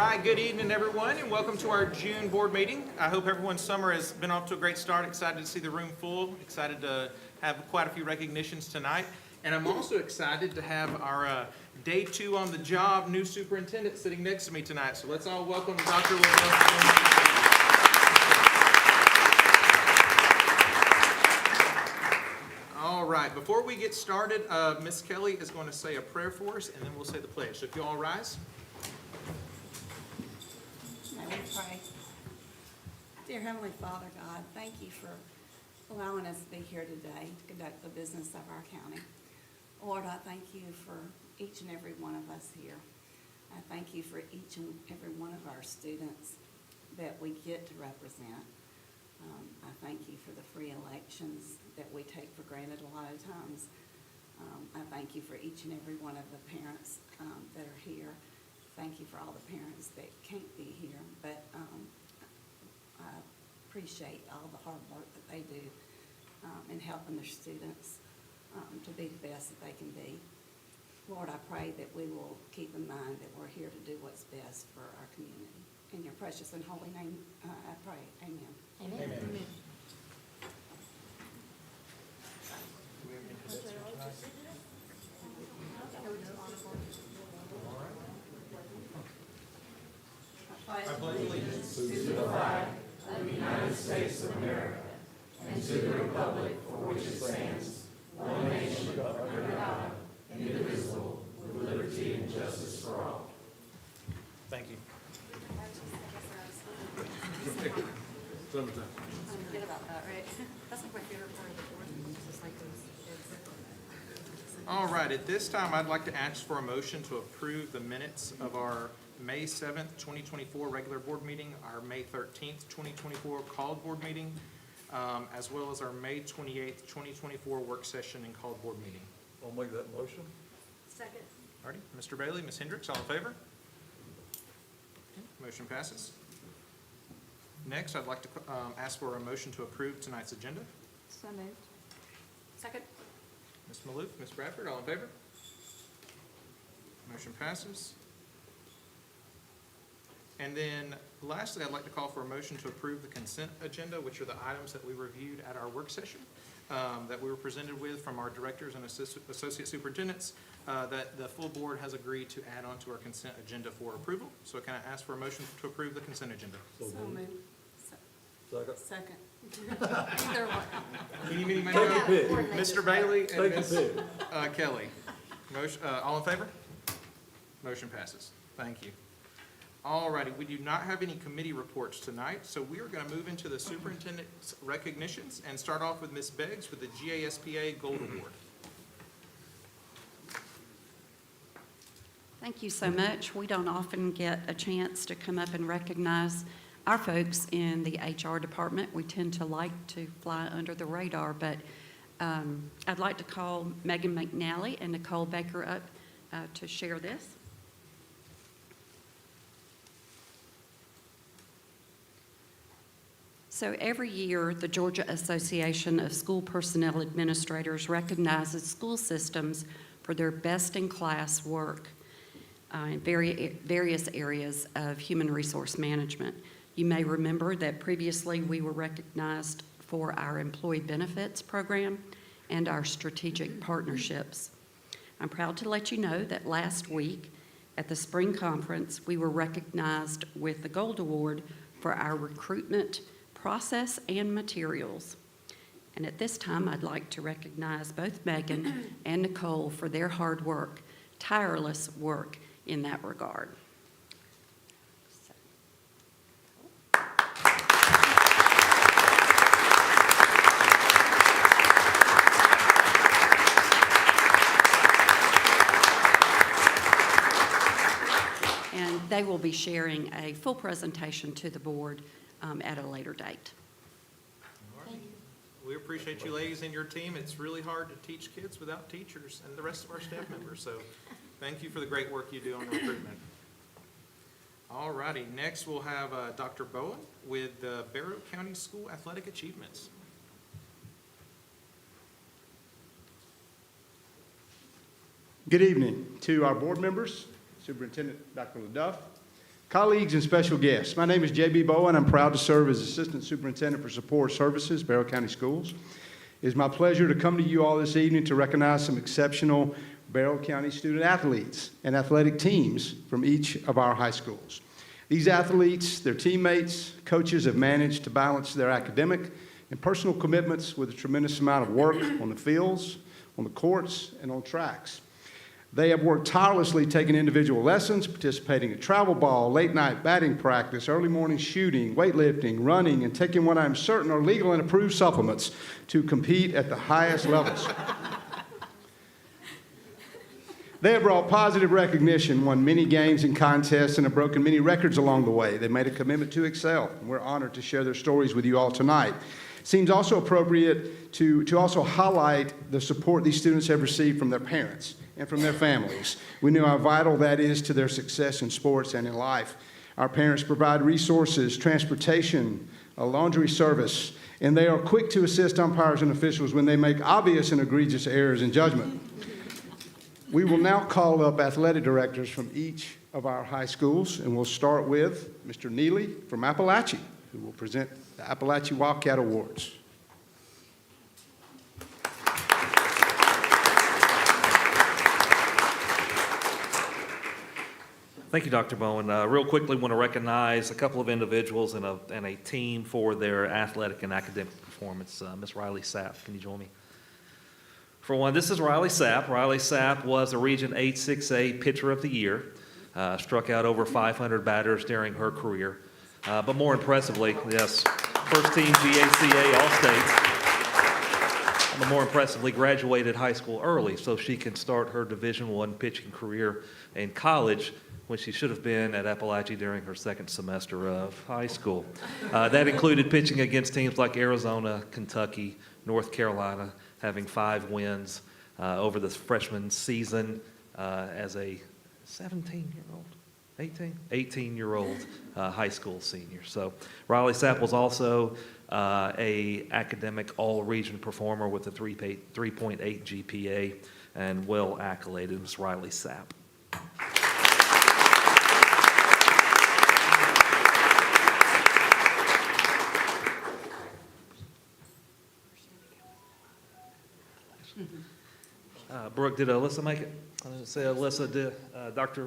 Hi, good evening, everyone, and welcome to our June board meeting. I hope everyone's summer has been off to a great start. Excited to see the room full. Excited to have quite a few recognitions tonight. And I'm also excited to have our day 2 on the job new superintendent sitting next to me tonight. So let's all welcome Dr. Wilson. All right, before we get started, Miss Kelly is going to say a prayer for us, and then we'll say the pledge. So if you all rise. Let me pray. Dear Heavenly Father, God, thank you for allowing us to be here today to conduct the business of our county. Lord, I thank you for each and every one of us here. I thank you for each and every one of our students that we get to represent. I thank you for the free elections that we take for granted a lot of times. I thank you for each and every one of the parents that are here. Thank you for all the parents that can't be here, but I appreciate all the hard work that they do in helping their students to be the best that they can be. Lord, I pray that we will keep in mind that we're here to do what's best for our community. In your precious and holy name, I pray. Amen. Amen. Amen. Amen. I pledge allegiance to the flag of the United States of America and to the republic for which it stands, one nation under God, indivisible, with liberty and justice for all. Thank you. Forget about that, right? That's like my favorite part of the board. It's just like those kids. All right, at this time, I'd like to ask for a motion to approve the minutes of our May 7th, 2024 regular board meeting, our May 13th, 2024 called board meeting, as well as our May 28th, 2024 work session and called board meeting. I'll make that motion. Second. All righty, Mr. Bailey, Ms. Hendricks, all in favor? Okay, motion passes. Next, I'd like to ask for a motion to approve tonight's agenda. So moved. Second. Ms. Maloof, Ms. Bradford, all in favor? Motion passes. And then lastly, I'd like to call for a motion to approve the consent agenda, which are the items that we reviewed at our work session that we were presented with from our directors and associate superintendents that the full board has agreed to add on to our consent agenda for approval. So can I ask for a motion to approve the consent agenda? So moved. Second. Second. Either one. Eeny, meeny, miny, Take moe. a pick. Mr. Bailey and Take a Ms. pick. Kelly. Motion, all in favor? Motion passes. Thank you. All righty, we do not have any committee reports tonight, so we are going to move into the superintendent's recognitions and start off with Ms. Beggs with the GASPA Gold Award. Thank you so much. We don't often get a chance to come up and recognize our folks in the HR department. We tend to like to fly under the radar, but I'd like to call Megan McNally and Nicole Baker up to share this. So every year, the Georgia Association of School Personnel Administrators recognizes school systems for their best-in-class work in various areas of human resource management. You may remember that previously we were recognized for our employee benefits program and our strategic partnerships. I'm proud to let you know that last week at the spring conference, we were recognized with the Gold Award for our recruitment process and materials. And at this time, I'd like to recognize both Megan and Nicole for their hard work, tireless work in that regard. And they will be sharing a full presentation to the board at a later date. We appreciate you ladies and your team. It's really hard to teach kids without teachers and the rest of our staff members, so thank you for the great work you do on recruitment. All righty, next we'll have Dr. Bowen with the Barrow County School Athletic Achievements. Good evening to our board members, Superintendent Dr. LaDuff, Colleagues and special guests, my name is J.B. Bowen. I'm proud to serve as Assistant Superintendent for Support Services, Barrow County Schools. It is my pleasure to come to you all this evening to recognize some exceptional Barrow County student athletes and athletic teams from each of our high schools. These athletes, their teammates, coaches have managed to balance their academic and personal commitments with a tremendous amount of work on the fields, on the courts, and on tracks. They have worked tirelessly taking individual lessons, participating in travel ball, late night batting practice, early morning shooting, weightlifting, running, and taking what I'm certain are legal and approved supplements to compete at the highest levels. They have brought positive recognition, won many games and contests, and have broken many records along the way. They've made a commitment to excel, and we're honored to share their stories with you all tonight. It seems also appropriate to also highlight the support these students have received from their parents and from their families. We know how vital that is to their success in sports and in life. Our parents provide resources, transportation, a laundry service, and they are quick to assist umpires and officials when they make obvious and egregious errors in judgment. We will now call up athletic directors from each of our high schools, and we'll start with Mr. Neely from Appalachia, who will present the Appalachia Wildcat Awards. Thank you, Dr. Bowen. Real quickly, want to recognize a couple of individuals and a team for their athletic and academic performance. Ms. Riley Sapp, can you join me? For one, this is Riley Sapp. Riley Sapp was a Region 8-6A Pitcher of the Year, struck out over 500 batters during her career. But more impressively, yes, first team GACA All-State. But more impressively, graduated high school early so she can start her Division I pitching career in college when she should have been at Appalachia during her second semester of high school. That included pitching against teams like Arizona, Kentucky, North Carolina, having 5 wins over the freshman season as a 17-year-old, 18-year-old high school senior. So Riley Sapp was also a academic all-region performer with a 3.8 GPA and well accoladed. Ms. Riley Sapp. Brooke, did Alyssa make it? I didn't say Alyssa did. Dr.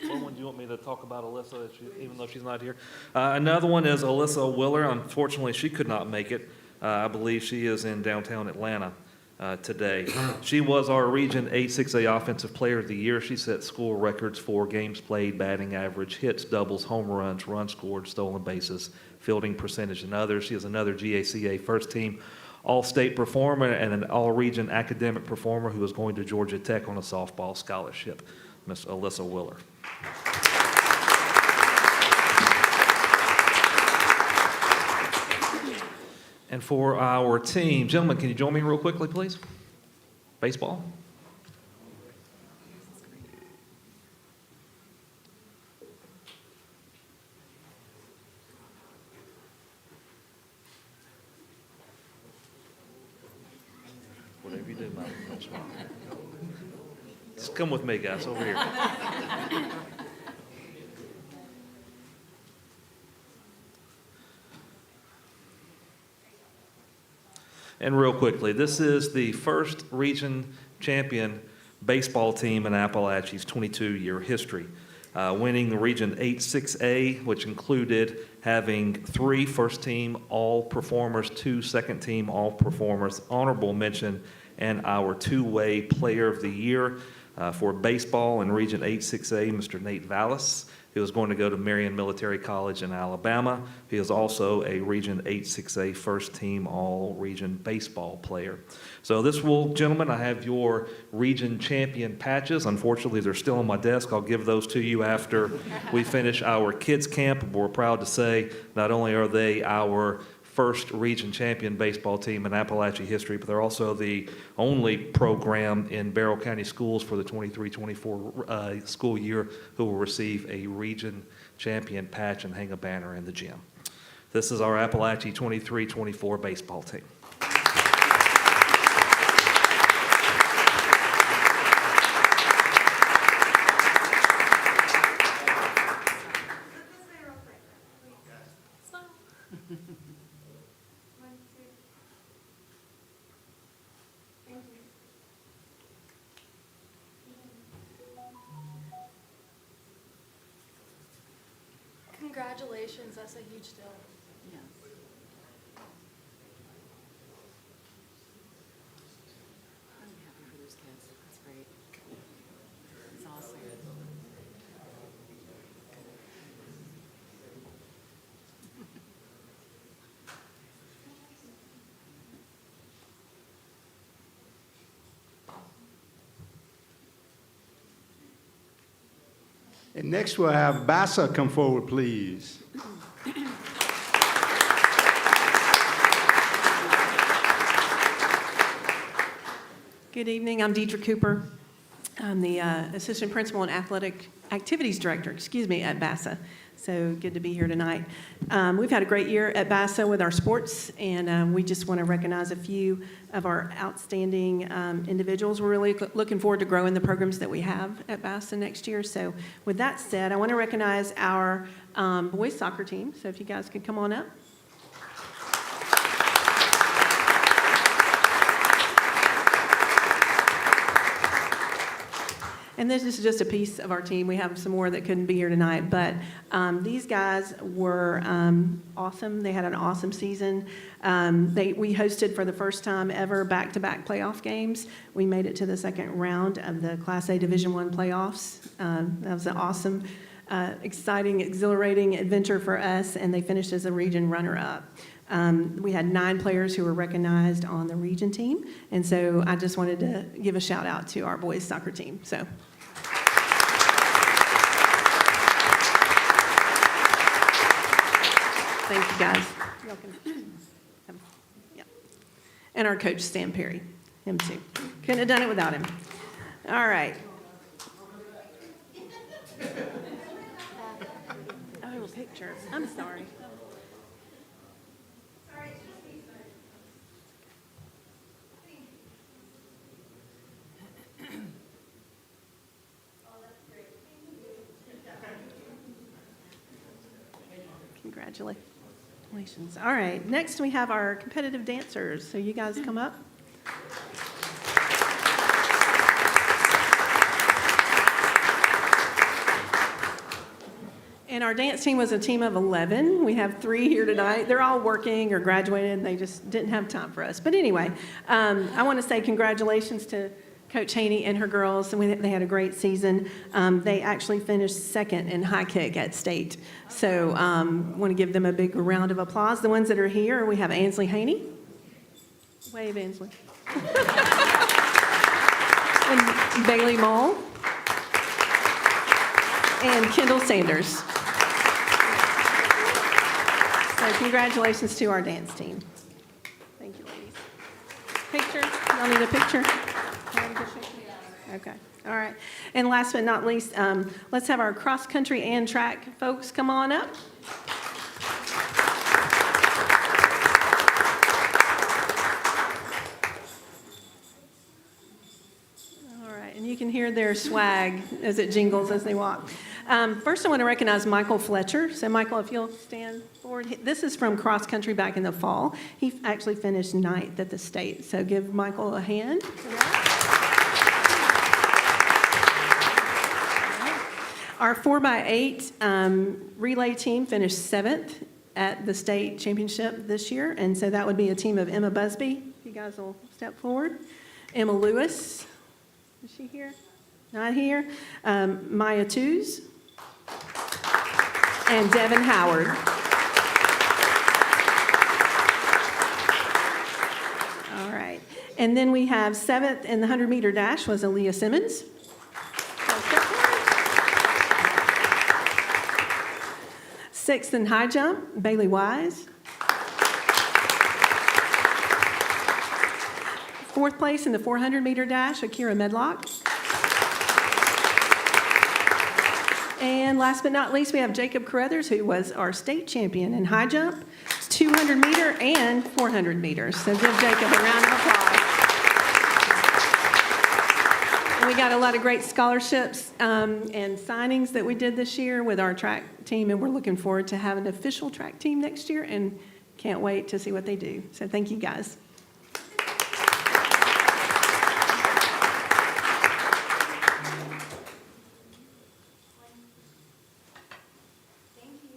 Bowen, do you want me to talk about Alyssa, even though she's not here? Another one is Alyssa Willer. Unfortunately, she could not make it. I believe she is in downtown Atlanta today. She was our Region 8-6A Offensive Player of the Year. She set school records for games played, batting average, hits, doubles, home runs, runs scored, stolen bases, fielding percentage, and others. She is another GACA first team All-State performer and an all-region academic performer who is going to Georgia Tech on a softball scholarship, Miss Alyssa Willer. And for our team, gentlemen, can you join me real quickly, please? Baseball. Whatever you do, Mike, don't smile. Just come with me, guys, over here. And real quickly, this is the first region champion baseball team in Appalachia's 22-year history, winning the Region 8-6A, which included having 3 first-team all-performers, 2 second-team all-performers, honorable mention, and our 2-way Player of the Year for baseball in Region 8-6A, Mr. Nate Vallis. He was going to go to Marion Military College in Alabama. He is also a Region 8-6A first-team all-region baseball player. So this will, gentlemen, I have your region champion patches. Unfortunately, they're still on my desk. I'll give those to you after we finish our kids camp. We're proud to say not only are they our first region champion baseball team in Appalachia history, but they're also the only program in Barrow County schools for the 23-24 school year who will receive a region champion patch and hang a banner in the gym. This is our Appalachia 23-24 baseball team. Congratulations, that's a huge deal. Yes. I'm happy for those kids. That's great. It's awesome. And next we'll have Bassa come forward, please. Good evening. I'm Deidre Cooper. I'm the Assistant Principal and Athletic Activities Director, at BASA. So good to be here tonight. We've had a great year at BASA with our sports, and we just want to recognize a few of our outstanding individuals. We're really looking forward to growing the programs that we have at BASA next year. So with that said, I want to recognize our boys soccer team. So if you guys could come on up. And this is just a piece of our team. We have some more that couldn't be here tonight, but these guys were awesome. They had an awesome season. We hosted for the first time ever back-to-back playoff games. We made it to the second round of the Class A Division I playoffs. That was an awesome, exciting, exhilarating adventure for us, and they finished as a region runner-up. We had 9 players who were recognized on the region team, and so I just wanted to give a shout out to our boys soccer team. So. Thank you, guys. Y'all can yeah. And our coach, Stan Perry, him too. Couldn't have done it without him. All right. Oh, a picture. I'm sorry. Congratulations. All right, next we have our competitive dancers. So you guys come up. And our dance team was a team of 11. We have 3 here tonight. They're all working or graduated, and they just didn't have time for us. But anyway, I want to say congratulations to Coach Haney and her girls. They had a great season. They actually finished second in high kick at state. So I want to give them a big round of applause. The ones that are here, we have Ansley Haney. Wave, Ansley. And Bailey Mole. And Kendall Sanders. So congratulations to our dance team. Thank you, ladies. Picture? Y'all need a picture? Okay, all right. And last but not least, let's have our cross-country and track folks come on up. All right, and you can hear their swag as it jingles as they walk. First, I want to recognize Michael Fletcher. So, Michael, if you'll stand forward. This is from cross-country back in the fall. He actually finished 9th at the state. So give Michael a hand. Our 4x8 relay team finished 7th at the state championship this year, and so that would be a team of Emma Busby. If you guys will step forward. Emma Lewis. Is she here? Not here. Maya Tews. And Devin Howard. All right. And then we have 7th in the 100-meter dash was Aaliyah Simmons. 6th in high jump, Bailey Wise. 4th place in the 400-meter dash, Akira Medlock. And last but not least, we have Jacob Carruthers, who was our state champion in high jump, 200-meter and 400 meters. So give Jacob a round of applause. And we got a lot of great scholarships and signings that we did this year with our track team, and we're looking forward to having an official track team next year and can't wait to see what they do. So thank you, guys. Thank you.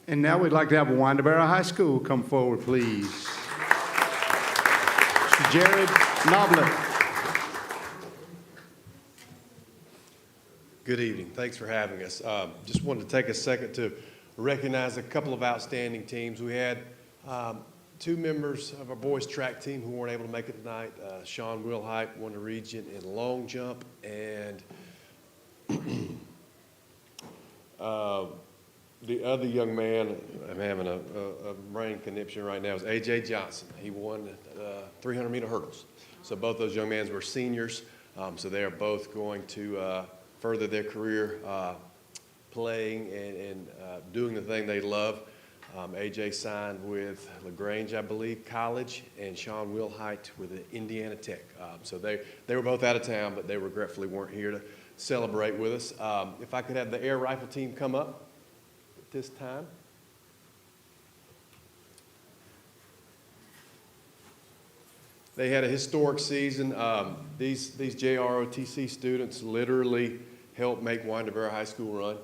And now we'd like to have Windabara High School come forward, please. Mr. Jared Noblet. Good evening. Thanks for having us. Just wanted to take a second to recognize a couple of outstanding teams. We had two members of our boys track team who weren't able to make it tonight. Sean Wilhite won the region in long jump, and the other young man, I'm having a brain conniption right now, is A.J. Johnson. He won 300-meter hurdles. So both those young men were seniors, so they are both going to further their career playing and doing the thing they love. AJ signed with LaGrange, I believe, College, and Sean Wilhite with Indiana Tech. So they were both out of town, but they regretfully weren't here to celebrate with us. If I could have the air rifle team come up at this time. They had a historic season. These JROTC students literally helped make Windabara High School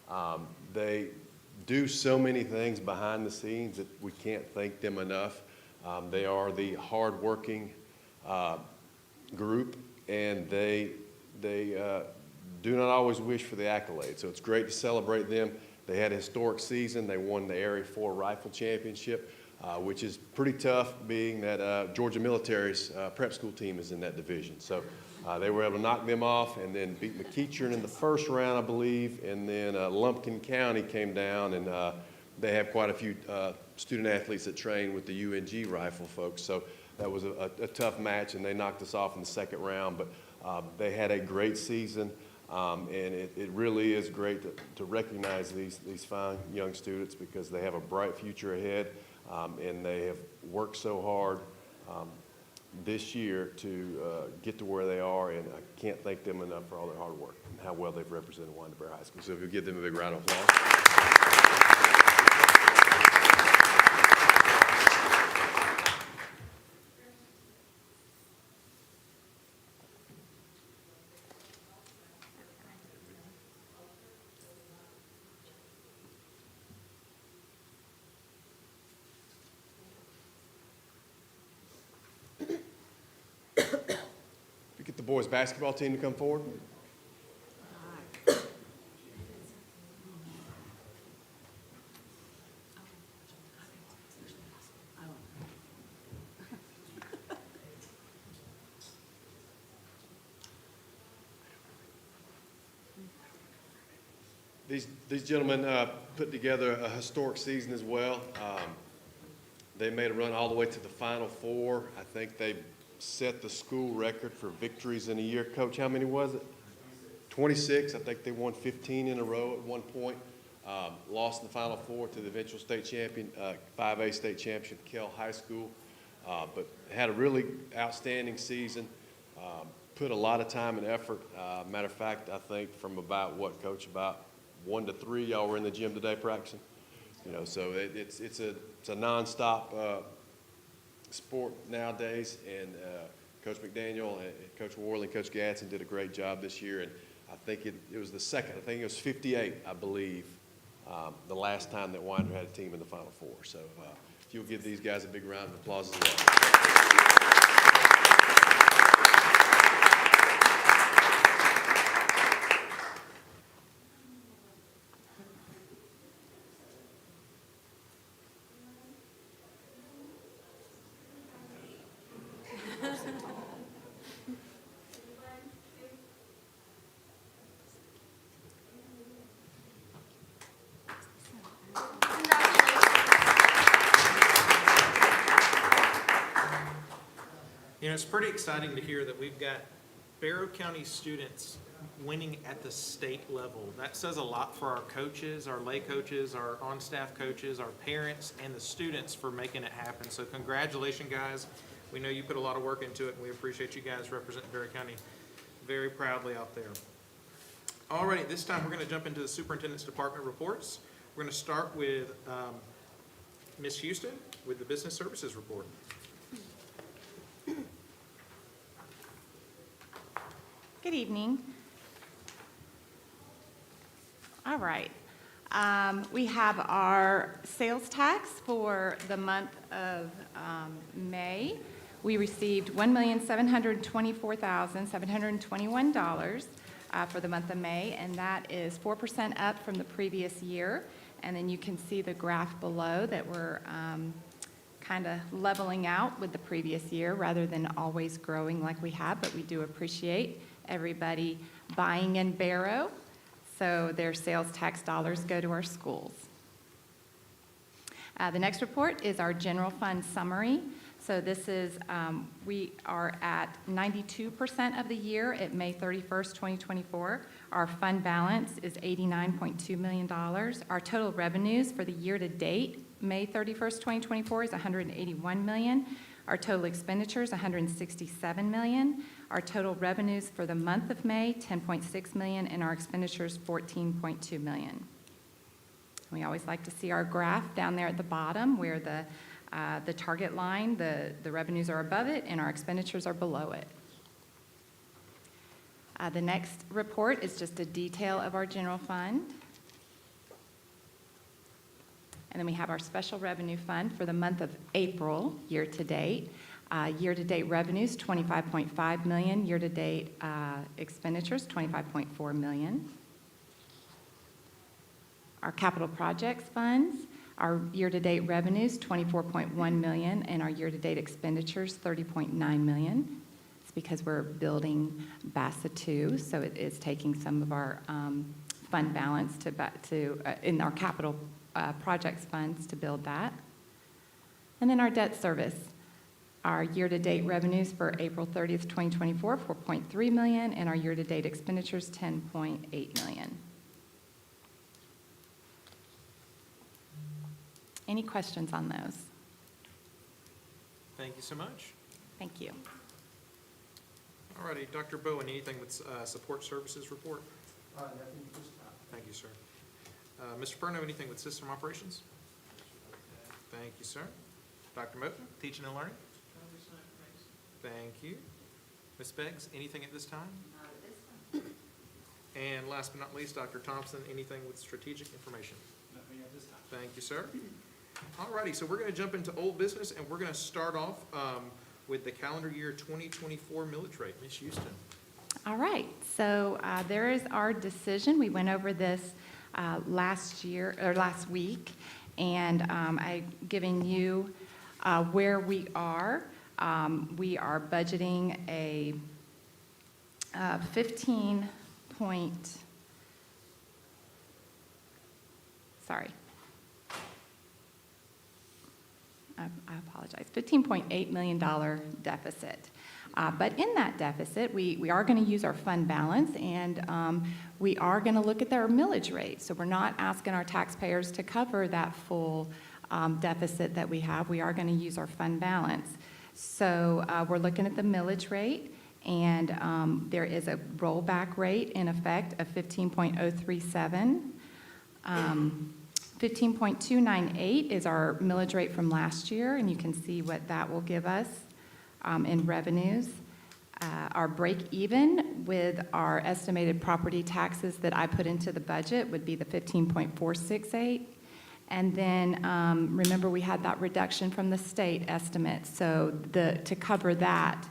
run. They do so many things behind the scenes that we can't thank them enough. They are the hardworking group, and they do not always wish for the accolades. So it's great to celebrate them. They had a historic season. They won the Area 4 Rifle Championship, which is pretty tough, being that Georgia Military's prep school team is in that division. So they were able to knock them off and then beat McEachern in the first round, I believe, and then Lumpkin County came down, and they have quite a few student athletes that train with the UNG rifle folks. So that was a tough match, and they knocked us off in the second round. But they had a great season, and it really is great to recognize these fine young students, because they have a bright future ahead, and they have worked so hard this year to get to where they are, and I can't thank them enough for all their hard work and how well they've represented Windabara High School. So if you'll give them a big round of applause. Get the boys basketball team to come forward. These gentlemen put together a historic season as well. They made a run all the way to the Final Four. I think they set the school record for victories in a year. Coach, how many was it? 26. I think they won 15 in a row at one point. Lost in the Final Four to the eventual state champion, 5A state champion, Kell High School. But had a really outstanding season. Put a lot of time and effort. Matter of fact, I think from about what, Coach, about 1 to 3, y'all were in the gym today practicing. You know, so it's a nonstop sport nowadays, and Coach McDaniel and Coach Worley and Coach Gadsden did a great job this year, and I think it was the second, I think it was 58, I believe, the last time that Winder had a team in the Final Four. So if you'll give these guys a big round of applause as well. You know, it's pretty exciting to hear that we've got Barrow County students winning at the state level. That says a lot for our coaches, our lay coaches, our on-staff coaches, our parents, and the students for making it happen. So congratulations, guys. We know you put a lot of work into it, and we appreciate you guys representing Barrow County very proudly out there. All right, this time we're going to jump into the superintendent's department reports. We're going to start with Ms. Houston with the business services report. Good evening. All right. We have our sales tax for the month of May. We received $1,724,721 for the month of May, and that is 4% up from the previous year. And then you can see the graph below that we're kind of leveling out with the previous year rather than always growing like we have, but we do appreciate everybody buying in Barrow, so their sales tax dollars go to our schools. The next report is our general fund summary. So this is, we are at 92% of the year at May 31st, 2024. Our fund balance is $89.2 million. Our total revenues for the year to date, May 31st, 2024, is $181 million. Our total expenditures, $167 million. Our total revenues for the month of May, $10.6 million, and our expenditures, $14.2 million. We always like to see our graph down there at the bottom where the target line, the revenues are above it and our expenditures are below it. The next report is just a detail of our general fund. And then we have our special revenue fund for the month of April, year-to-date. Year-to-date revenues, $25.5 million. Year-to-date expenditures, $25.4 million. Our capital projects funds, our year-to-date revenues, $24.1 million, and our year-to-date expenditures, $30.9 million. It's because we're building BASA 2, so it is taking some of our fund balance in our capital projects funds to build that. And then our debt service. Our year-to-date revenues for April 30th, 2024, $4.3 million, and our year-to-date expenditures, $10.8 million. Any questions on those? Thank you so much. Thank you. All righty, Dr. Bowen, anything with support services report? Nothing this time. Thank you, sir. Mr. Furno, anything with system operations? Thank you, sir. Dr. Moten, teaching and learning? Thank you. Ms. Beggs, anything at this time? Not at this time. And last but not least, Dr. Thompson, anything with strategic information? Nothing at this time. Thank you, sir. All righty, so we're going to jump into old business, and we're going to start off with the calendar year 2024 millage rate. Ms. Houston. All right, so there is our decision. We went over this last week, and I've given you where we are. We are budgeting a 15 point, sorry, I apologize, $15.8 million deficit. But in that deficit, we are going to use our fund balance, and we are going to look at their millage rate. So we're not asking our taxpayers to cover that full deficit that we have. We are going to use our fund balance. So we're looking at the millage rate, and there is a rollback rate in effect of 15.037. 15.298 is our millage rate from last year, and you can see what that will give us in revenues. Our break even with our estimated property taxes that I put into the budget would be the 15.468. And then remember we had that reduction from the state estimate. So to cover that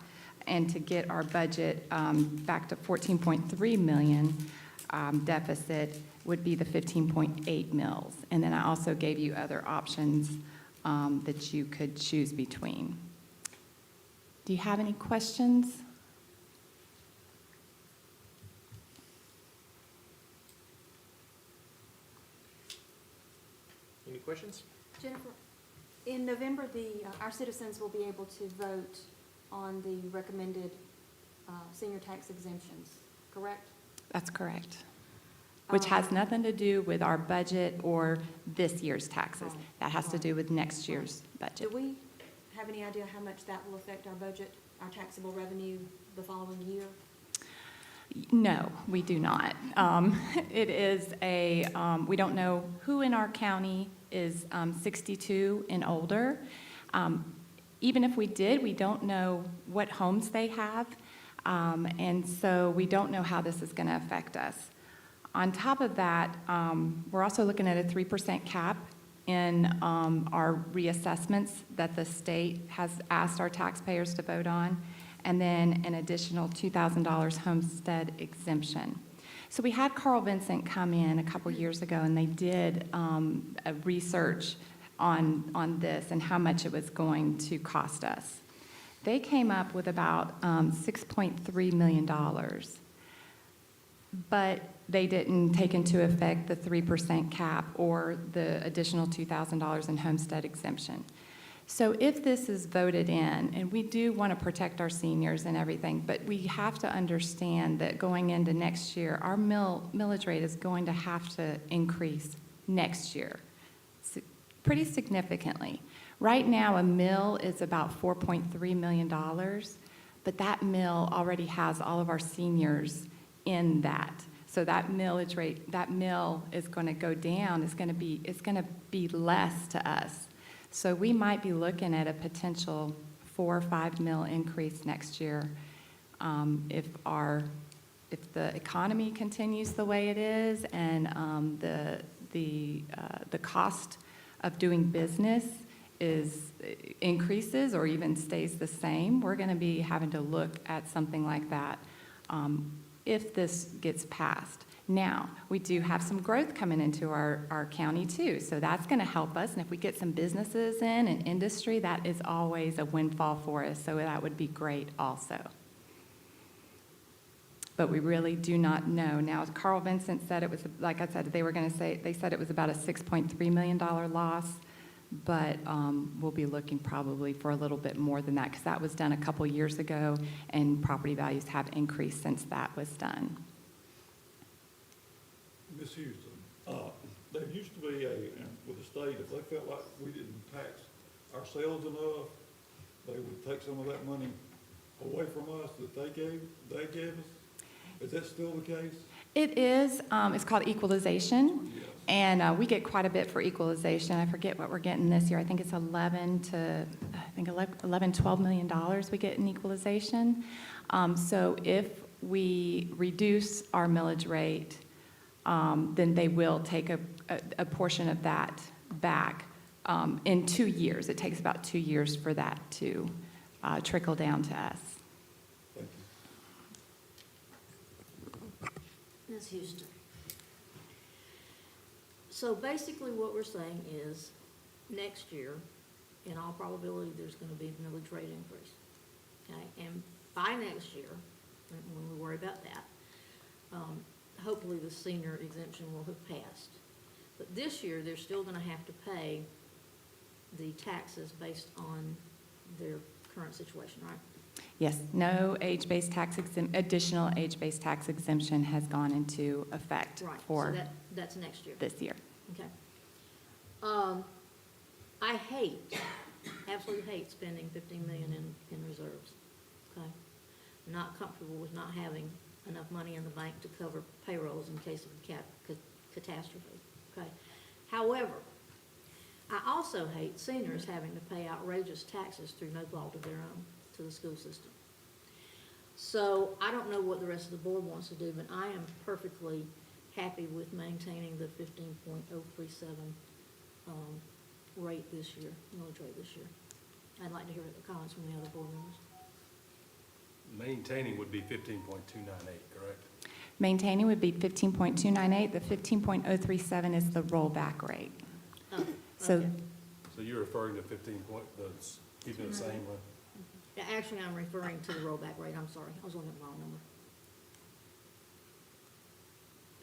and to get our budget back to 14.3 million deficit would be the 15.8 mils. And then I also gave you other options that you could choose between. Do you have any questions? Any questions? Jennifer, in November, our citizens will be able to vote on the recommended senior tax exemptions, correct? That's correct. Which has nothing to do with our budget or this year's taxes. Right. That has to do with next year's budget. Do we have any idea how much that will affect our budget, our taxable revenue the following year? No, we do not. It is we don't know who in our county is 62 and older. Even if we did, we don't know what homes they have. And so we don't know how this is going to affect us. On top of that, we're also looking at a 3% cap in our reassessments that the state has asked our taxpayers to vote on, and then an additional $2,000 homestead exemption. So we had Carl Vincent come in a couple years ago, and they did a research on this and how much it was going to cost us. They came up with about $6.3 million, but they didn't take into effect the 3% cap or the additional $2,000 in homestead exemption. So if this is voted in, and we do want to protect our seniors and everything, but we have to understand that going into next year, our millage rate is going to have to increase next year pretty significantly. Right now, a mill is about $4.3 million, but that mill already has all of our seniors in that. So that millage rate, that mill is going to go down. It's going to be less to us. So we might be looking at a potential 4 or 5 mil increase next year if the economy continues the way it is and the cost of doing business increases or even stays the same. We're going to be having to look at something like that if this gets passed. Now, we do have some growth coming into our county too, so that's going to help us. And if we get some businesses in and industry, that is always a windfall for us, so that would be great also. But we really do not know. Now, Carl Vincent said it was, like I said, they said it was about a $6.3 million loss, but we'll be looking probably for a little bit more than that because that was done a couple years ago, and property values have increased since that was done. Ms. Houston, there used to be with the state, if they felt like we didn't tax ourselves enough, they would take some of that money away from us that they gave us. Is that still the case? It is. It's called equalization, Yes. and we get quite a bit for equalization. I forget what we're getting this year. I think it's $11 to $12 million we get in equalization. So if we reduce our millage rate, then they will take a portion of that back in 2 years. It takes about 2 years for that to trickle down to us. Thank you. Ms. Houston. So basically what we're saying is, next year, in all probability, there's going to be a millage rate increase. Okay, and by next year, when we worry about that, hopefully the senior exemption will have passed. But this year, they're still going to have to pay the taxes based on their current situation, right? Yes, no age-based tax additional age-based tax exemption has gone into effect Right, for so that's next year. this year. Okay. I absolutely hate spending $15 million in reserves, okay? I'm not comfortable with not having enough money in the bank to cover payrolls in case of a catastrophe, okay? However, I also hate seniors having to pay outrageous taxes through no fault of their own to the school system. So I don't know what the rest of the board wants to do, but I am perfectly happy with maintaining the 15.037 rate this year, millage rate this year. I'd like to hear the comments from the other board members. Maintaining would be 15.298, correct? Maintaining would be 15.298. The 15.037 is the rollback rate. Oh, So okay. So you're referring to 15 point, that's keeping it the same one? Yeah, actually, I'm referring to the rollback rate. I'm sorry. I was looking at the wrong number.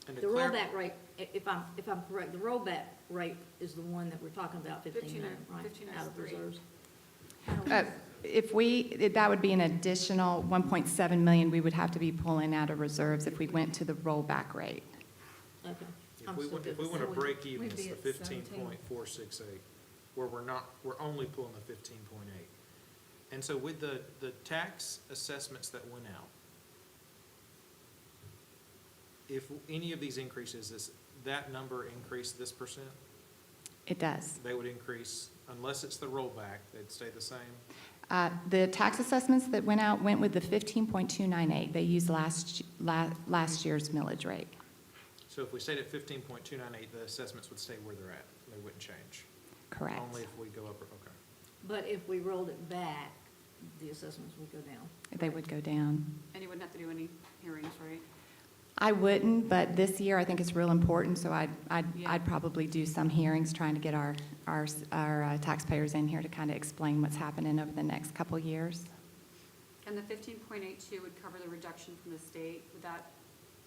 And to The clar- rollback rate, if I'm correct, the rollback rate is the one that we're talking about, 15 million, right? Out of reserves. that would be an additional 1.7 million we would have to be pulling out of reserves if we went to the rollback rate. Okay. If I'm we still want good if we with want to that. break even, We'd it's be the at 15.468, where we're only pulling the 15.8. And so with the tax assessments that went out, if any of these increases, that number increase this percent, It does. they would increase, unless it's the rollback, they'd stay the same? The tax assessments that went out went with the 15.298. They used last year's millage rate. So if we stayed at 15.298, the assessments would stay where they're at. They wouldn't change. Correct. Only if we go up or, okay. But if we rolled it back, the assessments would go down. They would go down. And you wouldn't have to do any hearings, right? I wouldn't, but this year I think it's real important, so Yeah. I'd probably do some hearings trying to get our taxpayers in here to kind of explain what's happening over the next couple years. And the 15.82 would cover the reduction from the state. Would that,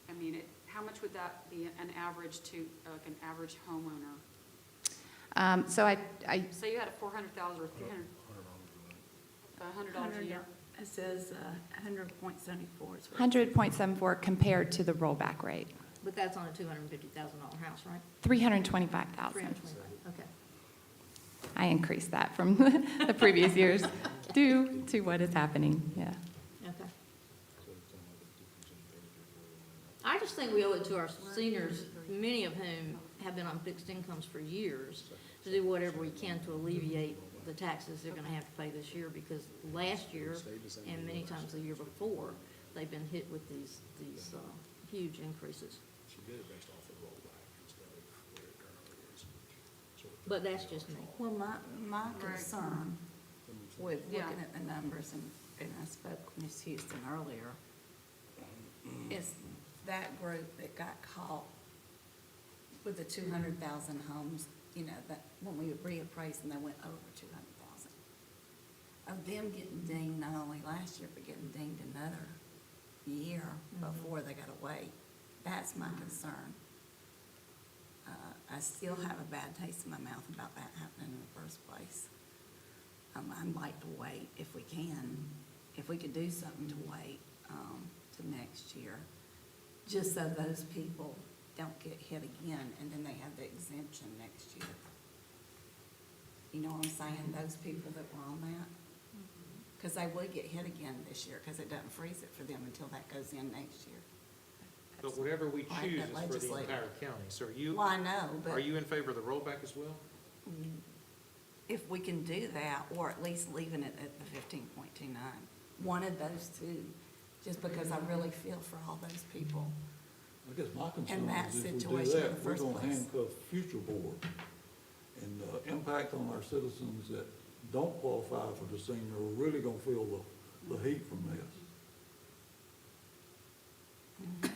I mean, how much would that be an average to, like an average homeowner? So I Say you had a 400,000 or 300, $100 a year. It says 100.74 is what. 100.74 compared to the rollback rate, But that's on a $250,000 house, right? 325,000. 325, okay. I increased that from the previous years due to what is happening, yeah. Okay. I just think we owe it to our seniors, many of whom have been on fixed incomes for years, to do whatever we can to alleviate the taxes they're gonna have to pay this year, because last year, and many times the year before, they've been hit with these huge increases. But that's just me. Well, my concern with looking at the numbers, and I spoke with Ms. Houston earlier, is that group that got caught with the 200,000 homes, you know, that when we reappraised and they went over 200,000. Of them getting dinged not only last year, but getting dinged another year before they got away. That's my concern. I still have a bad taste in my mouth about that happening in the first place. I'd like to wait if we can, if we could do something to wait to next year, just so those people don't get hit again, and then they have the exemption next year. You know what I'm saying? Those people that were on that, because they would get hit again this year, because it doesn't freeze it for them until that goes in next year. But whatever we Like choose that is for the legislature. entire county. So are you, Well, I know, but. are you in favor of the rollback as well? If we can do that, or at least leaving it at the 15.29, one of those two, just because I really feel for all those people. I guess my concern that is if we do situation in the that, we're first gonna place. handcuff future boards. And the impact on our citizens that don't qualify for the senior are really gonna feel the heat from this.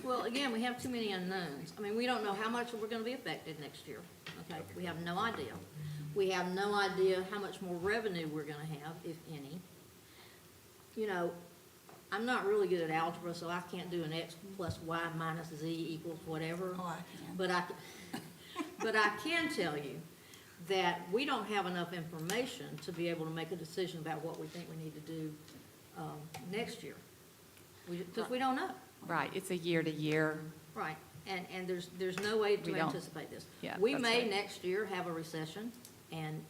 Well, again, we have too many unknowns. I mean, we don't know how much we're gonna be affected next year, okay? We have no idea. We have no idea how much more revenue we're gonna have, if any. You know, I'm not really good at algebra, so I can't do an X plus Y minus Z equals whatever. Oh, I can. But I can tell you that we don't have enough information to be able to make a decision about what we think we need to do, next year. Because we don't know. Right, it's a year to year. Right, and there's no way We to don't- anticipate this. Yeah, We that's may right. next year have a recession, and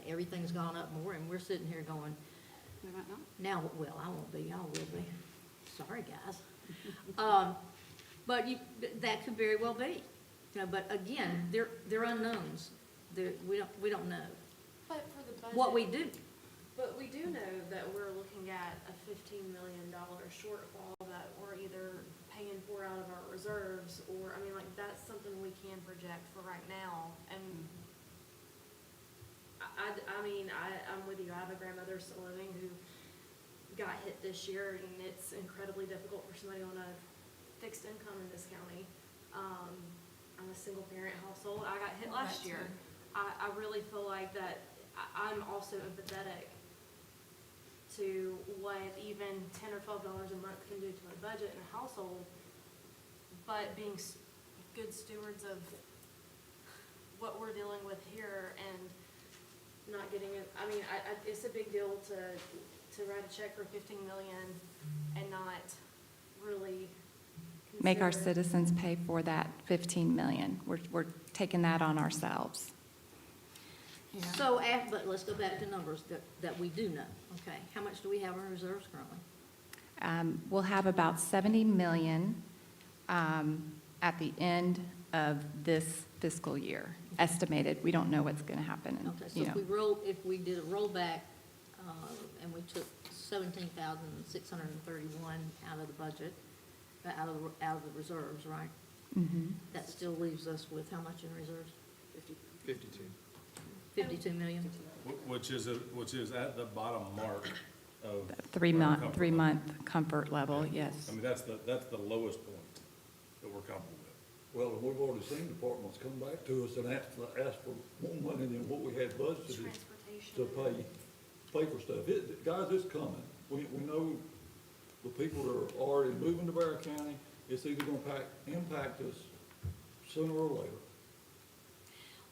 everything's gone up more, and we're sitting here going, We might not. now, well, I won't be, y'all will be. Sorry, guys. But that could very well be. You know, but again, they're unknowns. We don't know. But for the budget. What we do, But we do know that we're looking at a $15 million shortfall that we're either paying for out of our reserves, or, I mean, like, that's something we can project for right now. And I'm with you. I have a grandmother still living who got hit this year, and it's incredibly difficult for somebody on a fixed income in this county. I'm a single parent household. I got hit last year. I really feel like that I'm also empathetic to what even $10 or $12 a month can do to a budget in a household, but being good stewards of what we're dealing with here and not getting it. I mean, it's a big deal to write a check for $15 million and not really Make our consider- citizens pay for that 15 million. We're taking that on ourselves. so, but let's go back to numbers that we do know, okay? How much do we have in reserves currently? We'll have about 70 million at the end of this fiscal year, estimated. We don't know what's going to happen. Okay, so you know. if we did a rollback, and we took 17,631 out of the budget, out of the reserves, right? That still leaves us with how much in reserves? 52. 52 million? Which is at the bottom mark of. our Three-month, comfort three-month comfort level, level. yes. I mean, that's the lowest point that we're comfortable with. Well, and we've already seen departments come back to us and ask for more money than what we had budgeted Transportation. to pay for stuff. Guys, it's coming. We know the people that are already moving to Bear County, it's either gonna impact us sooner or later.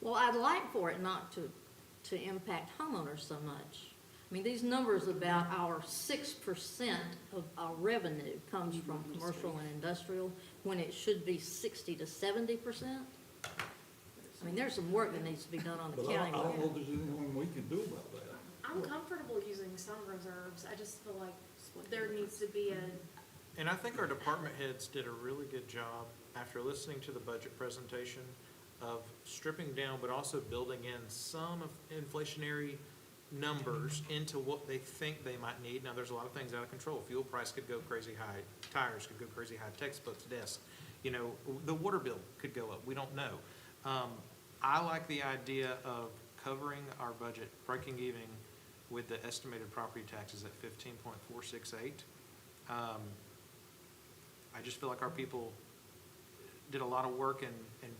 Well, I'd like for it not to impact homeowners so much. I mean, these numbers about our 6% of our revenue comes from commercial and industrial, when it should be 60 to 70%. I mean, there's some work that needs to be done on the But I county. don't know if there's anything we can do about that. I'm comfortable using some reserves. I just feel like there needs to be a, And I think our department heads did a really good job, after listening to the budget presentation, of stripping down, but also building in some of inflationary numbers into what they think they might need. Now, there's a lot of things out of control. Fuel price could go crazy high, tires could go crazy high, textbooks, desks, the water bill could go up. We don't know. I like the idea of covering our budget, breaking even with the estimated property taxes at 15.468. I just feel like our people did a lot of work in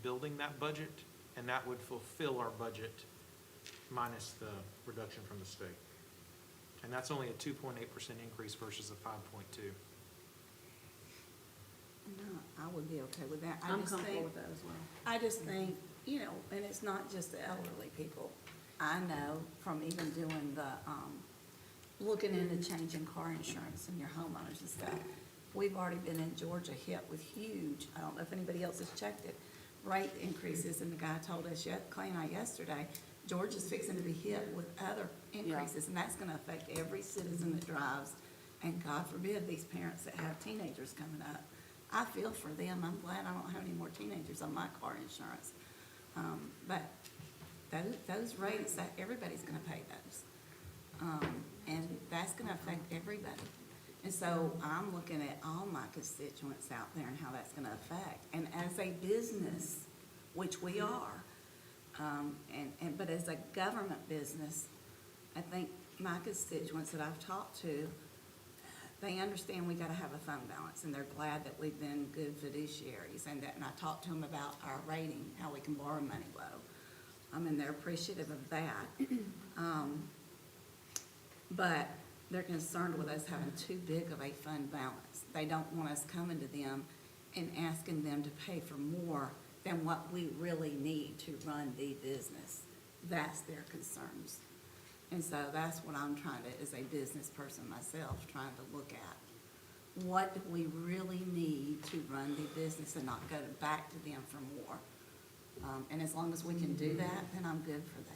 building that budget, and that would fulfill our budget minus the reduction from the state. And that's only a 2.8% increase versus a 5.2. No, I would be okay with that. I'm comfortable with that as well. I just think, and it's not just the elderly people. I know from even doing the, looking into changing car insurance and your homeowners and stuff. We've already been in Georgia hit with huge, I don't know if anybody else has checked it, rate increases. And the guy told us, Clay and I yesterday, Georgia's fixing to be hit with other increases. And that's gonna affect every citizen that drives. And God forbid, these parents that have teenagers coming up. I feel for them. I'm glad I don't have any more teenagers on my car insurance. But those rates, that everybody's gonna pay those. And that's gonna affect everybody. And so I'm looking at all my constituents out there and how that's gonna affect. And as a business, which we are, but as a government business, I think my constituents that I've talked to, they understand we gotta have a fund balance, and they're glad that we've been good fiduciaries, and I talked to them about our rating, how we can borrow money low. And they're appreciative of that. But they're concerned with us having too big of a fund balance. They don't want us coming to them and asking them to pay for more than what we really need to run the business. That's their concerns. And so that's what I'm trying to, as a business person myself, trying to look at. What do we really need to run the business and not go back to them for more? And as long as we can do that, then I'm good for that.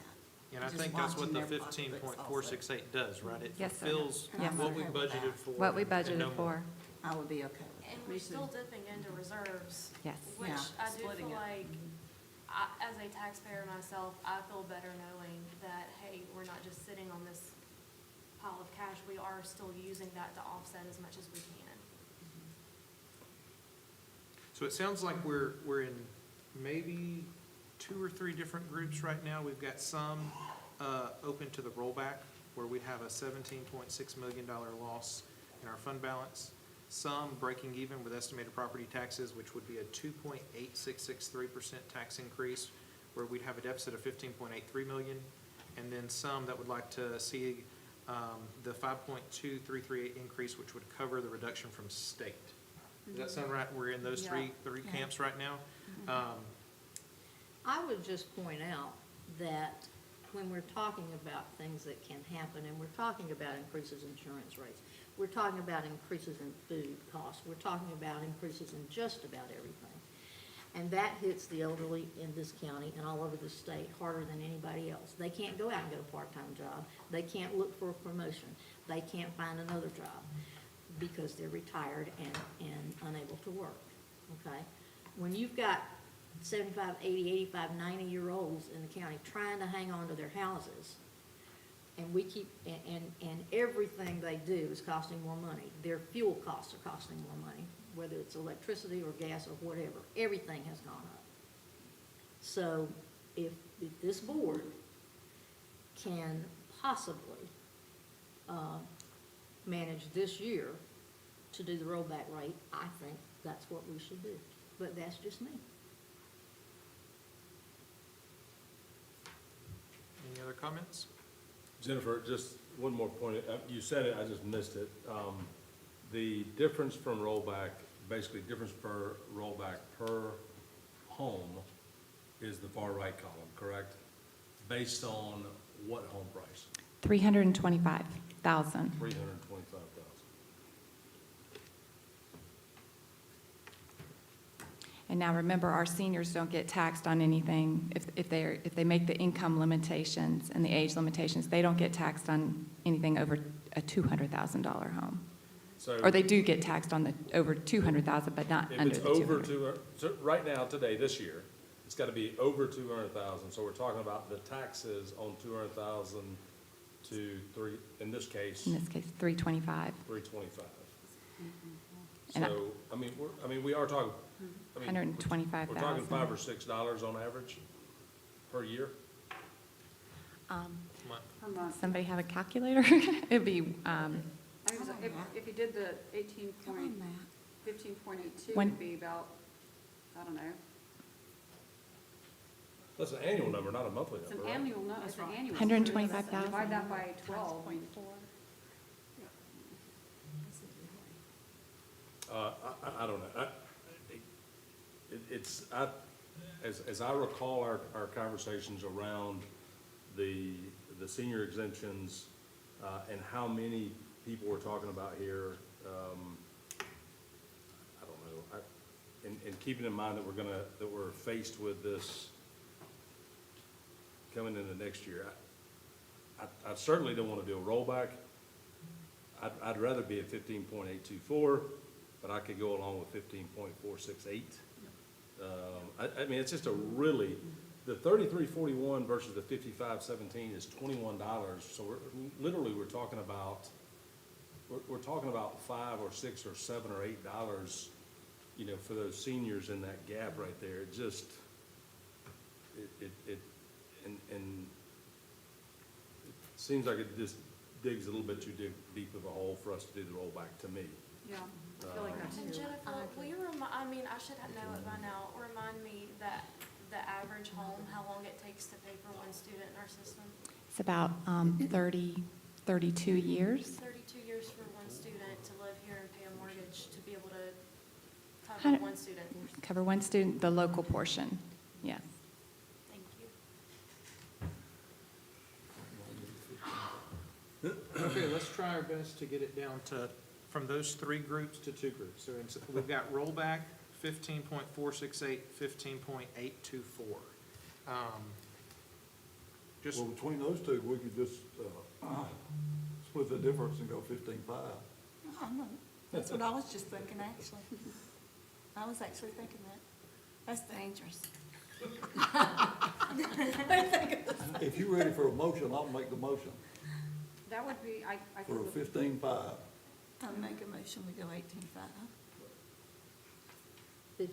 And I Just think that's what watching the their pocketbooks 15.468 does, right? It Yes, sir. fulfills Yes. what we I'm okay with budgeted that. for. What we and no budgeted more. for, I would be okay with and that. we're still dipping into reserves. yes. Which Yeah. I do Splitting feel it. like, as a taxpayer myself, I feel better knowing that, hey, we're not just sitting on this pile of cash. We are still using that to offset as much as we can. So it sounds like we're in maybe 2 or 3 different groups right now. We've got some open to the rollback, where we'd have a $17.6 million loss in our fund balance. Some breaking even with estimated property taxes, which would be a 2.8663% tax increase, where we'd have a deficit of $15.83 million. And then some that would like to see the 5.2338 increase, which would cover the reduction from state. Does that sound right? We're in those three Yeah. camps right now. I would just point out that when we're talking about things that can happen, and we're talking about increases in insurance rates, we're talking about increases in food costs, we're talking about increases in just about everything. And that hits the elderly in this county and all over the state harder than anybody else. They can't go out and get a part-time job. They can't look for a promotion. They can't find another job because they're retired and unable to work, okay? When you've got 75, 80, 85, 90-year-olds in the county trying to hang on to their houses, and we keep, and everything they do is costing more money. Their fuel costs are costing more money. whether it's electricity or gas or whatever, everything has gone up. So if this board can possibly manage this year to do the rollback rate, I think that's what we should do. But that's just me. Any other comments? Jennifer, just one more point. You said it, I just missed it. The difference from rollback, basically difference per rollback per home is the far right column, correct? Based on what home price? 325,000. 325,000. And now remember, our seniors don't get taxed on anything. If they make the income limitations and the age limitations, they don't get taxed on anything over a $200,000 home. So Or they do get taxed on the over 200,000, but not if under it's the over 200. so right now, today, this year, it's got to be over 200,000. So we're talking about the taxes on 200,000 to three, in this case, In this case, 325. 325. And So, we are talking, we're talking $125,000. $5 or $6 on average per year? Per month. Somebody have a calculator? It'd be, I mean, if you did the 15 Come point, on, Matt. 15.82 One- would be about, I don't know, That's an annual number, not a monthly it's number, an right? annual, no, it's an annual. 125,000. Divide that by 12. I don't know. As I recall our conversations around the senior exemptions, and how many people we're talking about here, I don't know. And keeping in mind that we're faced with this coming into next year, I certainly don't want to do a rollback. I'd rather be at 15.824, but I could go along with 15.468. I mean, it's just a really, the 3341 versus the 5517 is $21. So we're talking about, we're talking about $5 or $6 or $7 or $8, for those seniors in that gap right there. It just, and it seems like it just digs a little bit too deep of a hole for us to do the rollback, to me. Yeah, I feel like that's And too. Jennifer, will you I should know it by now, remind me that the average home, how long it takes to pay for one student in our system? It's about 32 years. 32 years for one student to live here and pay a mortgage to be able to cover Hundred- one student. Cover one student, the local portion, yes. Thank you. Okay, let's try our best to get it down to, from those three groups to two groups. So we've got rollback, 15.468, 15.824. Just, Well, between those two, we could just, split the difference and go 15.5. Oh, no, that's what I was just thinking, actually. I was actually thinking that. That's dangerous. If you're ready for a motion, I'll make the motion That would be, I for a think, 15.5. I'll make a motion, we go 18.5. 15.5